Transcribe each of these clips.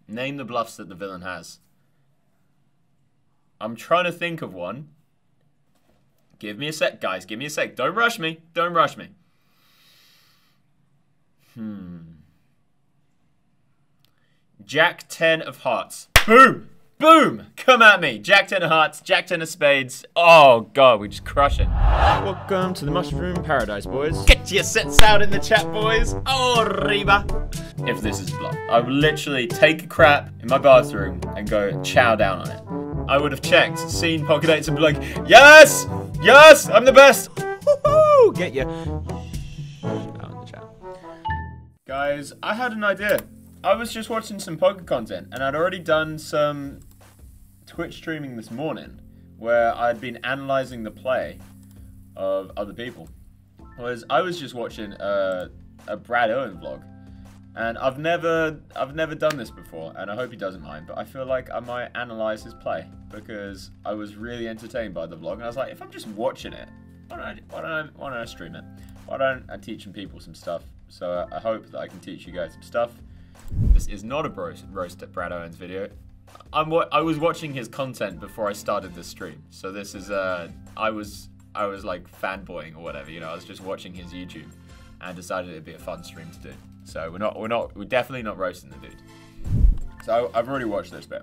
Name the bluffs that the villain has. I'm trying to think of one. Give me a sec, guys. Give me a sec. Don't rush me. Don't rush me. Jack 10 of hearts. Boom! Boom! Come at me. Jack 10 of hearts. Jack 10 of spades. Oh, God. We just crush it. Welcome to the Mushroom Paradise, boys. Get your sets out in the chat, boys. Oh, Reba. If this is a bluff, I would literally take a crap in my bathroom and go chow down on it. I would have checked, seen pocket eights and be like, yes! Yes! I'm the best! Woohoo! Get you out in the chat. Guys, I had an idea. I was just watching some poker content, and I'd already done some Twitch streaming this morning where I'd been analysing the play of other people. I was just watching a Brad Owen vlog. And I've never done this before, and I hope he doesn't mind, but I feel like I might analyse his play, because I was really entertained by the vlog, and I was like, if I'm just watching it, why don't I stream it? Why don't I teach some people some stuff? So I hope that I can teach you guys some stuff. This is not a roast at Brad Owen's video. I was watching his content before I started this stream, so this is I was like fanboying or whatever, you know. I was just watching his YouTube and decided it'd be a fun stream to do. So we're definitely not roasting the dude. So I've already watched this bit.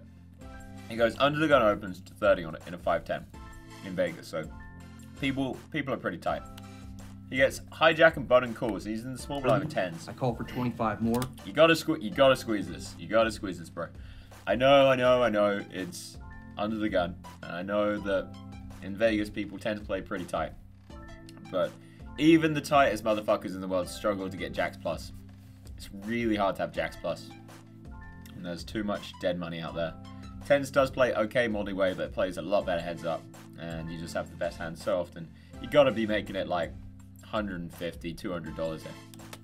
He goes, under the gun opens to 30 on it in a 5-10 in Vegas. So people are pretty tight. He gets hijack and button calls. He's in the small blind with 10s. I call for 25 more. You gotta squeeze this. You gotta squeeze this, bro. I know. It's under the gun, and I know that in Vegas people tend to play pretty tight, but even the tightest motherfuckers in the world struggle to get jacks plus. It's really hard to have jacks plus. And there's too much dead money out there. Tens does play okay multi-way, but it plays a lot better heads up. And you just have the best hands so often. You gotta be making it like $150, $200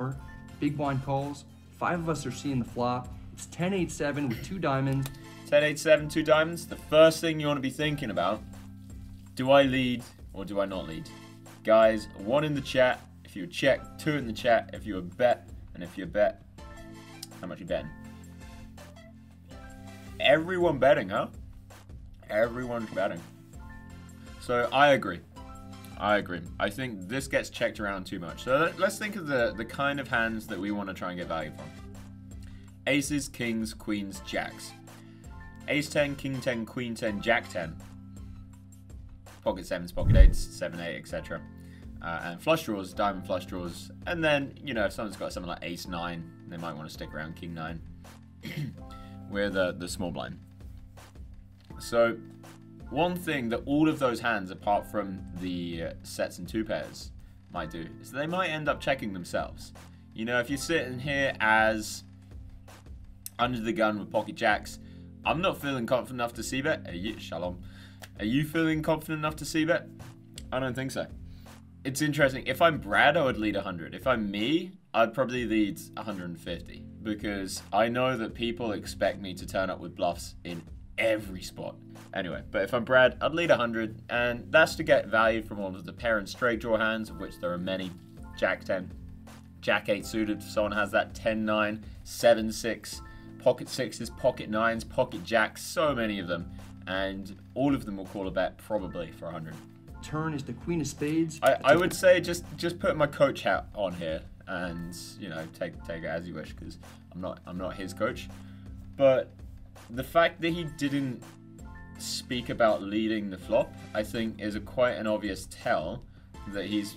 in. Big blind calls. 5 of us are seeing the flop. It's 10-8-7 with 2 diamonds. 10-8-7, 2 diamonds. The first thing you want to be thinking about, do I lead or do I not lead? Guys, 1 in the chat if you check, 2 in the chat if you bet. And if you bet, how much you betting? Everyone betting, huh? Everyone's betting. So I agree. I think this gets checked around too much. So let's think of the kind of hands that we want to try and get value from. Aces, kings, queens, jacks. Ace 10, king 10, queen 10, jack 10. Pocket 7s, pocket 8s, 7, 8, etc. And flush draws, diamond flush draws, and then, you know, if someone's got something like ace 9, they might want to stick around king 9 with the small blind. So one thing that all of those hands, apart from the sets and 2 pairs, might do is they might end up checking themselves. You know, if you're sitting here as under the gun with pocket jacks, I'm not feeling confident enough to c-bet. Shalom. Are you feeling confident enough to c-bet? I don't think so. It's interesting. If I'm Brad, I would lead 100. If I'm me, I'd probably lead 150. Because I know that people expect me to turn up with bluffs in every spot. Anyway, but if I'm Brad, I'd lead 100. And that's to get value from all of the pair and straight draw hands, of which there are many. Jack 10, Jack 8 suited, if someone has that 10-9, 7-6, pocket 6s, pocket 9s, pocket jacks, so many of them. And all of them will call a bet probably for 100. Turn is the queen of spades. I would say just put my coach hat on here and, you know, take it as you wish, because I'm not his coach. But the fact that he didn't speak about leading the flop, I think, is quite an obvious tell that he's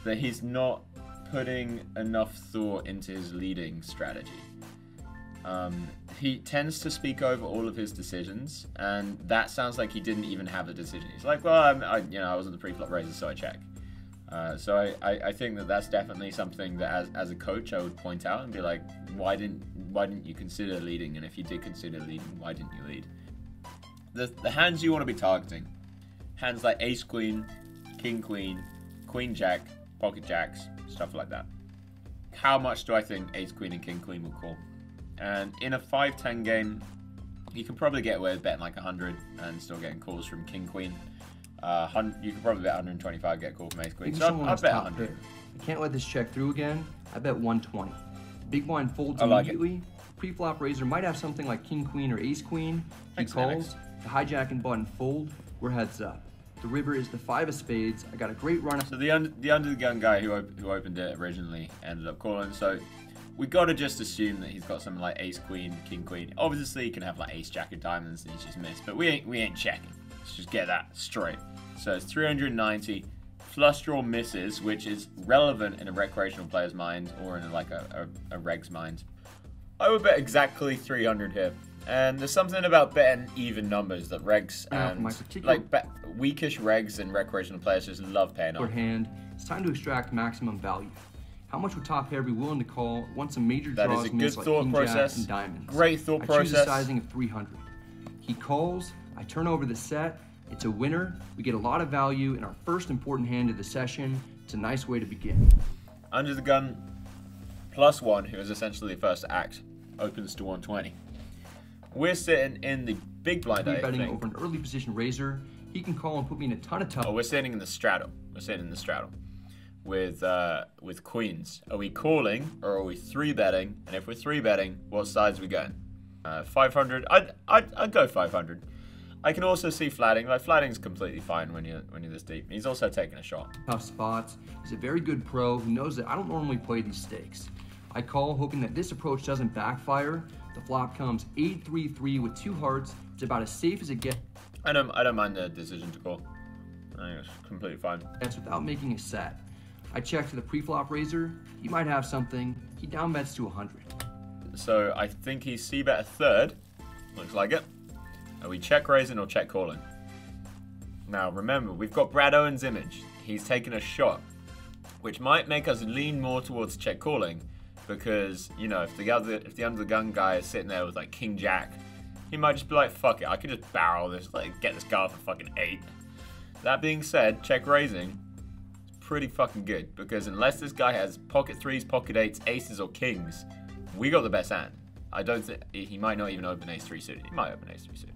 that he's not putting enough thought into his leading strategy. He tends to speak over all of his decisions, and that sounds like he didn't even have a decision. He's like, well, I was in the pre-flop raises, so I check. So I think that that's definitely something that as a coach I would point out and be like, why didn't you consider leading? And if you did consider leading, why didn't you lead? The hands you want to be targeting, hands like ace queen, king queen, queen jack, pocket jacks, stuff like that. How much do I think ace queen and king queen will call? And in a 5-10 game, you can probably get away with betting like 100 and still getting calls from king queen. You could probably bet 125, get a call from ace queen. So I'll bet 100. I can't let this check through again. I bet 120. Big blind folds I like immediately. Pre-flop raiser might have something like king queen or ace queen. He calls. The hijack and button fold. We're heads up. The river is the 5 of spades. I got a great run. So the under the gun guy who opened it originally ended up calling. So we gotta just assume that he's got something like ace queen, king queen. Obviously he can have like ace jack of diamonds and he's just missed, but we ain't checking. Let's just get that straight. So it's 390. Flush draw misses, which is relevant in a recreational player's mind or in like a reg's mind. I would bet exactly 300 here. And there's something about betting even numbers that regs and like weakish regs and recreational players just love paying off. Hand, it's time to extract maximum value. How much would top pair be willing to call once some major That draws is a miss good like thought king process. jack and diamonds? Great thought process. I choose a sizing of 300. He calls, I turn over the set, it's a winner. We get a lot of value in our first important hand of the session. It's a nice way to begin. Under the gun, +1, who is essentially the first to act, opens to 120. We're sitting in the big blind, I betting think. over an early position raiser. He can call and put me in a ton of tough. Oh, we're sitting in the straddle. We're sitting in the straddle with queens. Are we calling or are we 3-betting? And if we're 3-betting, what sides are we going? 500. I'd go 500. I can also see flatting. Like flatting's completely fine when you're this deep. He's also taking a shot. Tough spots. He's a very good pro who knows that I don't normally play these stakes. I call hoping that this approach doesn't backfire. The flop comes 8-3-3 with 2 hearts. It's about as safe as it gets. I don't mind the decision to call. I think it's completely fine. That's without making a set. I check to the pre-flop raiser. He might have something. He down bets to 100. So I think he c-bet a third. Looks like it. Are we check raising or check calling? Now remember, we've got Brad Owen's image. He's taking a shot, which might make us lean more towards check calling. Because, you know, if the under the gun guy is sitting there with like king jack, he might just be like, fuck it, I could just barrel this, like get this guy for fucking 8. That being said, check raising is pretty fucking good because unless this guy has pocket 3s, pocket 8s, aces or kings, we got the best hand. I don't think he might not even open ace 3 suited. He might open ace 3 suited.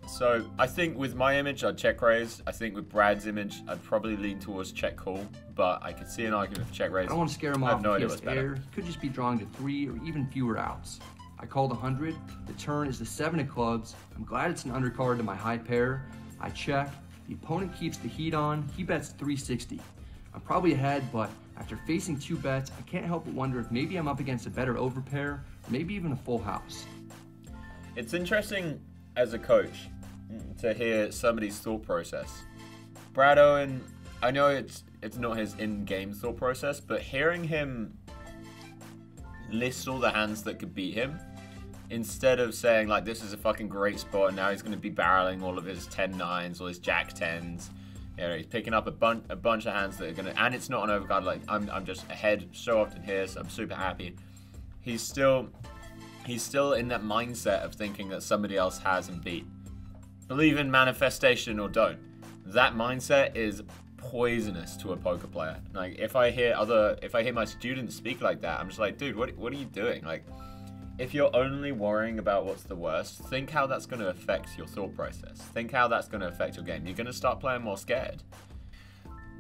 So I think with my image, I'd check raise. I think with Brad's image, I'd probably lean towards check call, but I could see an argument for check raise. I don't want to scare him off. I have no idea if what's he has air. better. He could just be drawing to 3 or even fewer outs. I called 100. The turn is the 7 of clubs. I'm glad it's an undercard to my high pair. I check. The opponent keeps the heat on. He bets 360. I'm probably ahead, but after facing 2 bets, I can't help but wonder if maybe I'm up against a better overpair, or maybe even a full house. It's interesting as a coach to hear somebody's thought process. Brad Owen, I know it's not his in-game thought process, but hearing him list all the hands that could beat him, instead of saying like this is a fucking great spot and now he's going to be barreling all of his 10-9s or his jack-10s. You know, he's picking up a bunch of hands that are going to, and it's not an overcard. Like I'm just ahead so often here, so I'm super happy. He's still in that mindset of thinking that somebody else has him beat. Believe in manifestation or don't. That mindset is poisonous to a poker player. Like if I hear my students speak like that, I'm just like, dude, what are you doing? Like, if you're only worrying about what's the worst, think how that's going to affect your thought process. Think how that's going to affect your game. You're going to start playing more scared.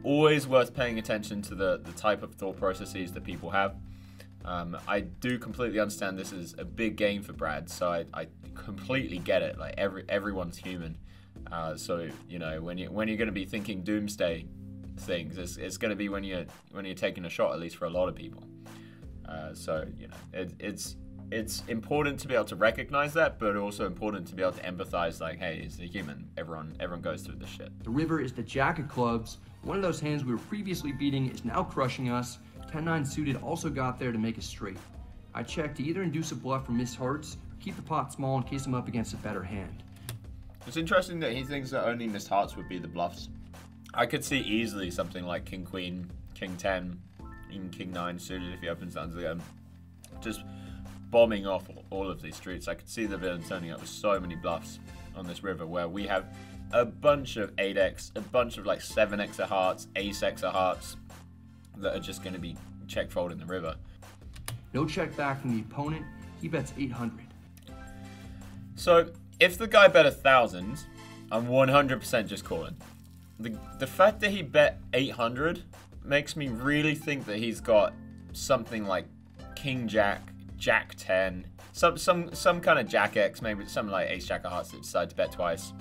Always worth paying attention to the type of thought processes that people have. I do completely understand this is a big game for Brad, so I completely get it. Like everyone's human, so you know when you're going to be thinking doomsday things, it's going to be when you're taking a shot, at least for a lot of people. So you know it's important to be able to recognize that, but also important to be able to empathize. Like, hey, it's a human. Everyone goes through this shit. The river is the jack of clubs. One of those hands we were previously beating is now crushing us. 10-9 suited also got there to make us straight. I check to either induce a bluff or miss hearts, or keep the pot small in case I'm up against a better hand. It's interesting that he thinks that only missed hearts would be the bluffs. I could see easily something like king queen, king 10, even king 9 suited if he opens under the gun, just bombing off all of these streets. I could see the villain turning up with so many bluffs on this river where we have a bunch of 8x, a bunch of like 7x of hearts, ace-x of hearts, that are just going to be check fold in the river. No check back from the opponent. He bets 800. So if the guy bet 1,000, I'm 100% just calling. The fact that he bet 800 makes me really think that he's got something like king jack, jack 10, some kind of Jack X, maybe something like Ace Jack of Hearts that decide to bet twice.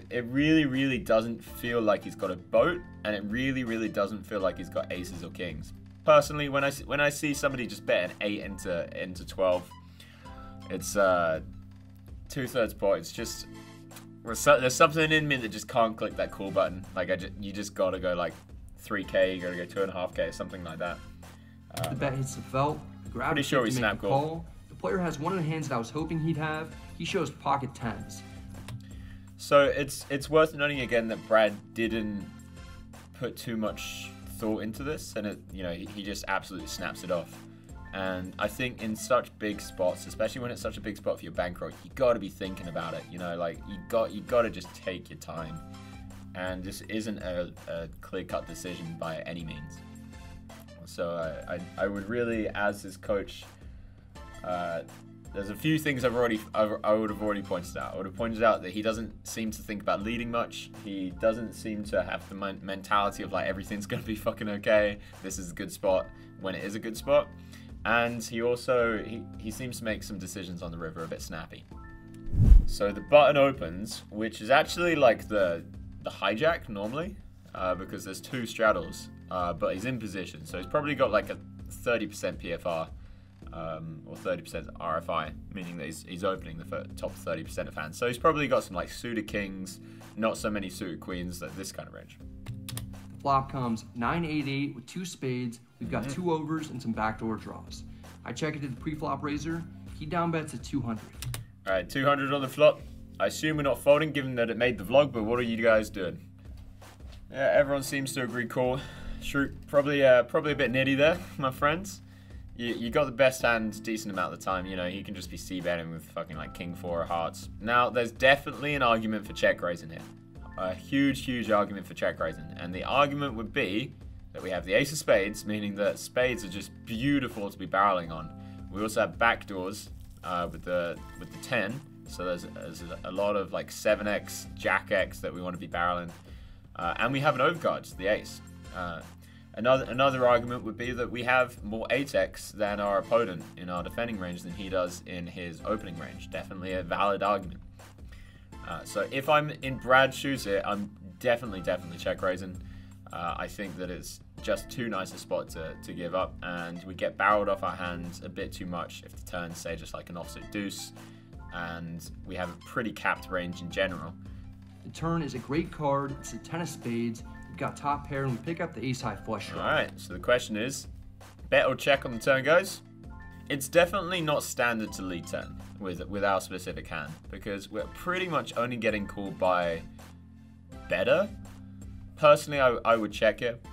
It really doesn't feel like he's got a boat, and it really doesn't feel like he's got aces or kings. Personally, when I see somebody just bet an 8 into 12, it's 2/3 pot. It's just there's something in me that just can't click that call button. Like you just gotta go like 3K, you gotta go 2.5K, something like that. The bet hits the felt. Pretty sure we snap call. The player has one of the hands that I was hoping he'd have. He shows pocket tens. So it's worth noting again that Brad didn't put too much thought into this, and he just absolutely snaps it off. And I think in such big spots, especially when it's such a big spot for your bankroll, you got to be thinking about it. Like you got to just take your time. And this isn't a clear-cut decision by any means. So I would really, as his coach, there's a few things I would have already pointed out. I would have pointed out that he doesn't seem to think about leading much. He doesn't seem to have the mentality of like everything's gonna be fucking okay. This is a good spot when it is a good spot. And he also he seems to make some decisions on the river a bit snappy. So the button opens, which is actually like the hijack normally, because there's 2 straddles, but he's in position, so he's probably got like a 30% PFR. Or 30% RFI, meaning that he's opening the top 30% of hands. So he's probably got some like suited kings, not so many suited queens, at this kind of range. The flop comes 9-8-8 with 2 spades. We've got 2 overs and some backdoor draws. I check it to the pre-flop raiser. He down bets at 200. All right, 200 on the flop. I assume we're not folding, given that it made the vlog. But what are you guys doing? Yeah, everyone seems to agree. Call. Shoot, probably a bit nitty there, my friends. You got the best hand decent amount of the time. He can just be c-betting with fucking like king 4 of hearts. Now, there's definitely an argument for check raising here. A huge argument for check raising. And the argument would be that we have the ace of spades, meaning that spades are just beautiful to be barreling on. We also have backdoors with the 10. So there's a lot of like 7x, jack x that we want to be barreling. And we have an overcard, the ace. Another argument would be that we have more 8x than our opponent in our defending range than he does in his opening range. Definitely a valid argument. So if I'm in Brad's shoes here, I'm definitely check raising. I think that it's just too nice a spot to give up, and we get barreled off our hands a bit too much if the turns say just like an offsuit deuce, and we have a pretty capped range in general. The turn is a great card. It's a 10 of spades. We've got top pair, and we pick up the ace-high flush draw. Alright, so the question is, bet or check on the turn, guys? It's definitely not standard to lead turn with our specific hand, because we're pretty much only getting called by better. Personally, I would check it,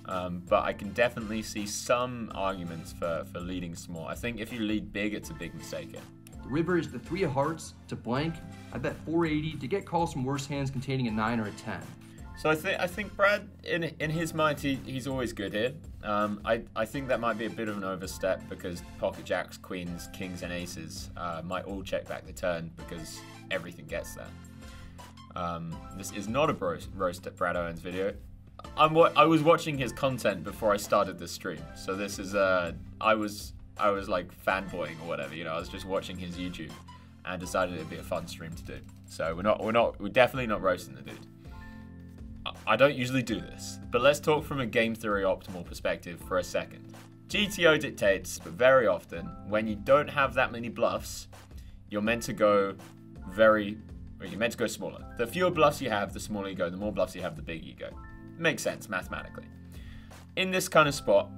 but I can definitely see some arguments for leading small. I think if you lead big, it's a big mistake here. The river is the 3 of hearts to blank. I bet 480 to get calls from worse hands containing a 9 or a 10. So I think Brad, in his mind, he's always good here. I think that might be a bit of an overstep, because pocket jacks, queens, kings, and aces might all check back the turn because everything gets there. This is not a roast at Brad Owen's video. I was watching his content before I started this stream, so this is I was like fanboying or whatever, I was just watching his YouTube and decided it'd be a fun stream to do. So we're definitely not roasting the dude. I don't usually do this, but let's talk from a game theory optimal perspective for a second. GTO dictates, but very often, when you don't have that many bluffs, you're meant to go smaller. The fewer bluffs you have, the smaller you go. The more bluffs you have, the bigger you go. Makes sense mathematically. In this kind of spot,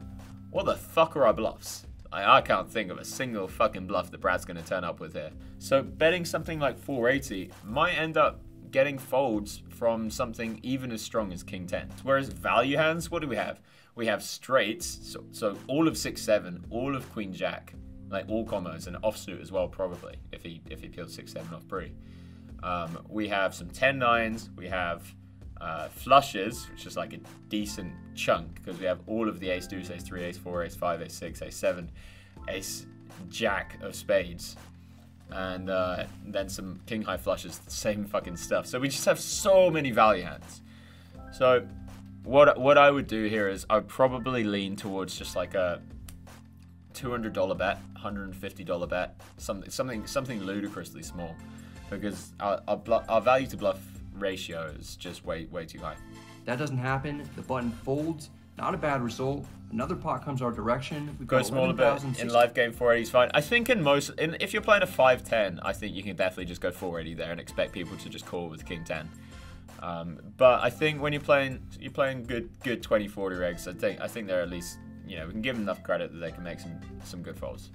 what the fuck are our bluffs? I can't think of a single fucking bluff that Brad's going to turn up with here. So betting something like 480 might end up getting folds from something even as strong as king 10. Whereas value hands, what do we have? We have straights, so all of 6-7, all of queen jack, like all combos, and offsuit as well probably if he peeled 6-7 off pre. We have some 10-9s, we have flushes, which is like a decent chunk because we have all of the ace deuce, ace 3, ace 4, ace 5, ace 6, ace 7, ace jack of spades. And then some king high flushes, the same fucking stuff. So we just have so many value hands. So what I would do here is I'd probably lean towards just like a $200 bet, $150 bet, something ludicrously small, because our value to bluff ratio is just way too high. That doesn't happen. The button folds. Not a bad result. Another pot comes our direction. We Go smaller bit in live game. 480 is fine. I think if you're playing a 5-10, I think you can definitely just go 480 there and expect people to just call with king 10. But I think when you're playing good 20-40 regs, I think they're at least, we can give them enough credit that they can make some good folds.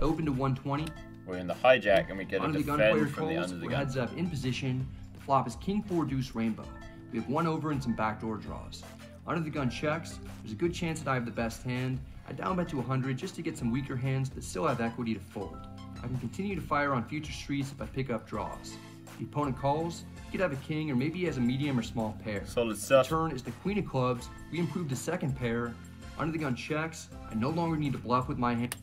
Open to 120. We're in the hijack and we get a defend from the under the gun. Heads up in position. The flop is king 4 deuce rainbow. We have 1 over and some backdoor draws. Under the gun checks. There's a good chance that I have the best hand. I down bet to 100 just to get some weaker hands that still have equity to fold. I can continue to fire on future streets if I pick up draws. The opponent calls. He could have a king, or maybe he has a medium or small pair. Solid stuff. The turn is the queen of clubs. We improve the second pair. Under the gun checks. I no longer need to bluff with my hand.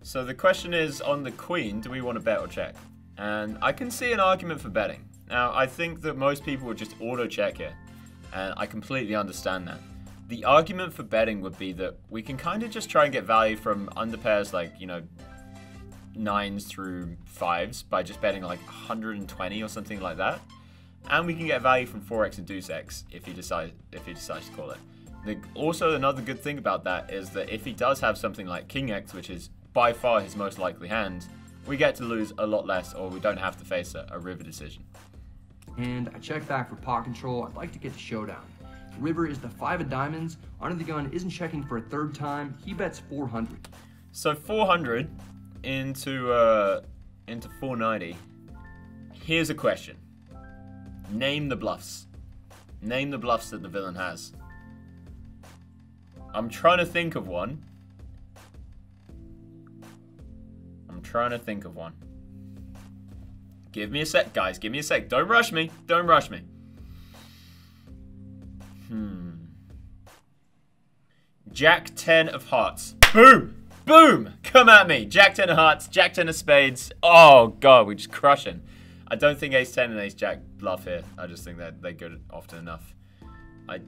So the question is, on the queen, do we want to bet or check? And I can see an argument for betting. Now, I think that most people would just auto check here. And I completely understand that. The argument for betting would be that we can kind of just try and get value from under pairs like, 9s through 5s by just betting like 120 or something like that. And we can get value from 4x and deuce x if he decides to call it. Also, another good thing about that is that if he does have something like king x, which is by far his most likely hand, we get to lose a lot less, or we don't have to face a river decision. And I check back for pot control. I'd like to get to showdown. The river is the 5 of diamonds. Under the gun isn't checking for a third time. He bets 400. So 400 into 490. Here's a question. Name the bluffs. Name the bluffs that the villain has. I'm trying to think of one. Give me a sec, guys. Give me a sec. Don't rush me. Don't rush me. Jack 10 of hearts. Boom! Boom! Come at me. Jack 10 of hearts. Jack 10 of spades. Oh, God. We're just crushing. I don't think ace 10 and ace jack bluff here. I just think that they're good often enough.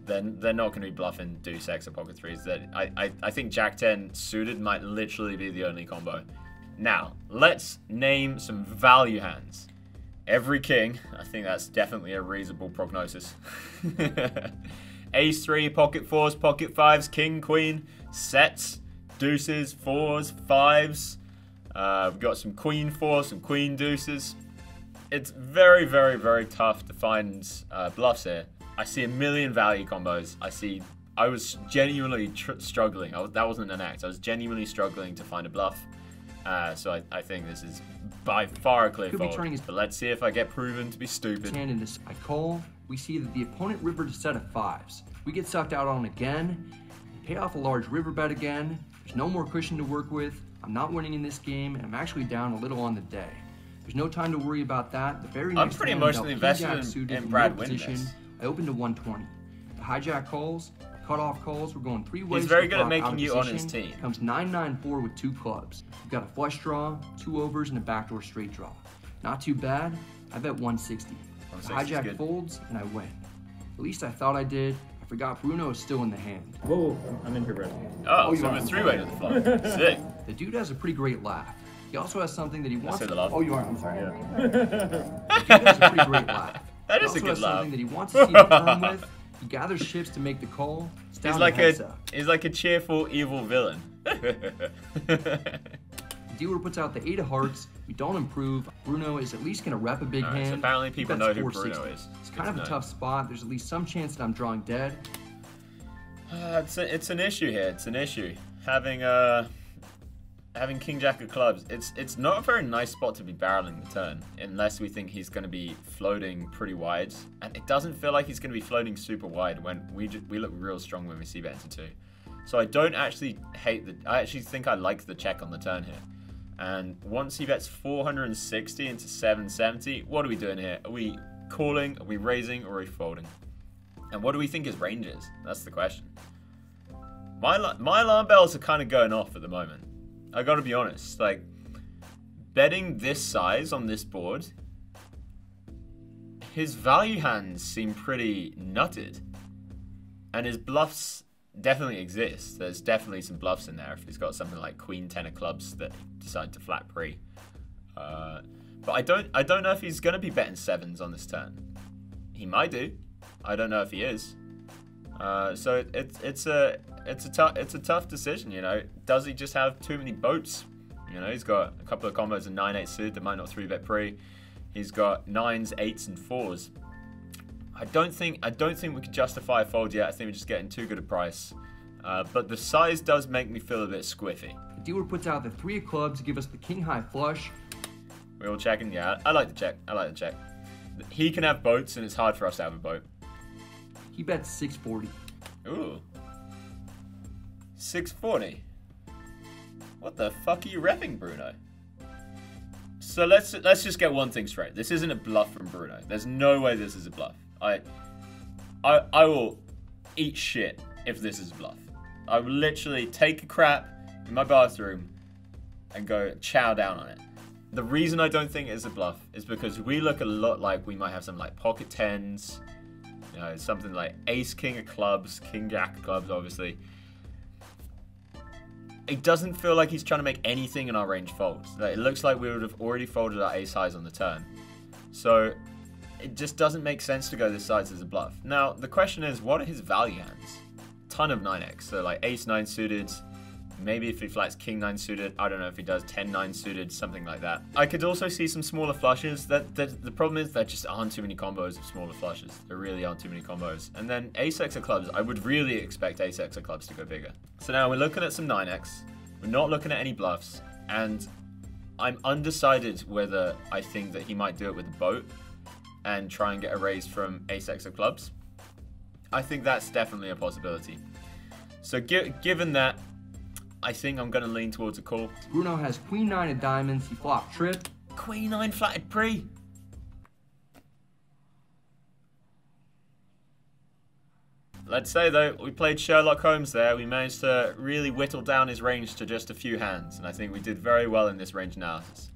They're not going to be bluffing deuce x or pocket threes. I think Jack 10 suited might literally be the only combo. Now, let's name some value hands. Every king. I think that's definitely a reasonable prognosis. Ace 3, pocket 4s, pocket 5s, king, queen, sets, deuces, 4s, 5s. We've got some queen 4, some queen deuces. It's very, very, very tough to find bluffs here. I see a million value combos. I was genuinely struggling. That wasn't an act. I was genuinely struggling to find a bluff. So I think this is by far a clear fold. But let's see if I get proven to be stupid. I call. We see that the opponent rivered a set of 5s. We get sucked out on again. Pay off a large river bet again. There's no more cushion to work with. I'm not winning in this game, and I'm actually down a little on the day. There's no time to worry about that. The very next I'm pretty emotionally invested in Brad winning this. I open to 120. The hijack calls, cutoff calls. We're going 3 ways. He's very good at making you on his team. Comes 9-9-4 with 2 clubs. We've got a flush draw, 2 overs, and a backdoor straight draw. Not too bad. I bet 160. The hijack folds, and I win. At least I thought I did. I forgot Bruno is still in the hand. Whoa, I'm in here, Brad. Oh, so I'm a 3-way to the flop. Sick. The dude has a pretty great laugh. He also has something that he wants to... Oh, you are? I'm sorry. Yeah. The dude has a pretty great laugh. That is a good laugh. He also has something that he wants to see the turn with. He gathers chips to make the call. He's like a cheerful, evil villain. The dealer puts out the 8 of hearts. We don't improve. Bruno is at least going to rep a big hand. So apparently people know who Bruno is. It's kind of a tough spot. There's at least some chance that I'm drawing dead. It's an issue here. It's an issue. Having king jack of clubs, it's not a very nice spot to be barreling the turn unless we think he's going to be floating pretty wide, and it doesn't feel like he's going to be floating super wide when we look real strong when we see bet into 2. So I don't actually hate I actually think I like the check on the turn here. And once he bets 460 into 770, what are we doing here? Are we calling? Are we raising? Or are we folding? And what do we think his range is? That's the question. My alarm bells are kind of going off at the moment. I gotta be honest, like, betting this size on this board, his value hands seem pretty nutted. And his bluffs definitely exists. There's definitely some bluffs in there if he's got something like Queen 10 of clubs that decide to flat pre. But I don't know if he's gonna be betting sevens on this turn. He might do. I don't know if he is. So it's a tough decision, you know. Does he just have too many boats? You know, he's got a couple of combos and 9-8 suit that might not 3-bet pre. He's got 9s, 8s, and 4s. I don't think we can justify a fold yet. I think we're just getting too good a price. But the size does make me feel a bit squiffy. The dealer puts out the 3 of clubs to give us the king high flush. We're all checking. Yeah, I like the check. I like the check. He can have boats, and it's hard for us to have a boat. He bets 640. Ooh. 640. What the fuck are you repping, Bruno? So let's just get one thing straight. This isn't a bluff from Bruno. There's no way this is a bluff. I will eat shit if this is a bluff. I will literally take a crap in my bathroom and go chow down on it. The reason I don't think it's a bluff is because we look a lot like we might have some like pocket tens, you know, something like ace king of clubs, king jack of clubs, obviously. It doesn't feel like he's trying to make anything in our range fold. It looks like we would have already folded our ace highs on the turn. So it just doesn't make sense to go this size as a bluff. Now, the question is, what are his value hands? Ton of 9x, so like ace 9 suited. Maybe if he flats king 9 suited, I don't know if he does 10 9 suited, something like that. I could also see some smaller flushes. The problem is there just aren't too many combos of smaller flushes. There really aren't too many combos. And then ace x of clubs, I would really expect ace x of clubs to go bigger. So now we're looking at some 9x. We're not looking at any bluffs. And I'm undecided whether I think that he might do it with a boat and try and get a raise from ace x of clubs. I think that's definitely a possibility. So given that, I think I'm going to lean towards a call. Bruno has queen 9 of diamonds. He flopped trip. Queen 9 flatted pre. Let's say, though, we played Sherlock Holmes there. We managed to really whittle down his range to just a few hands. And I think we did very well in this range analysis.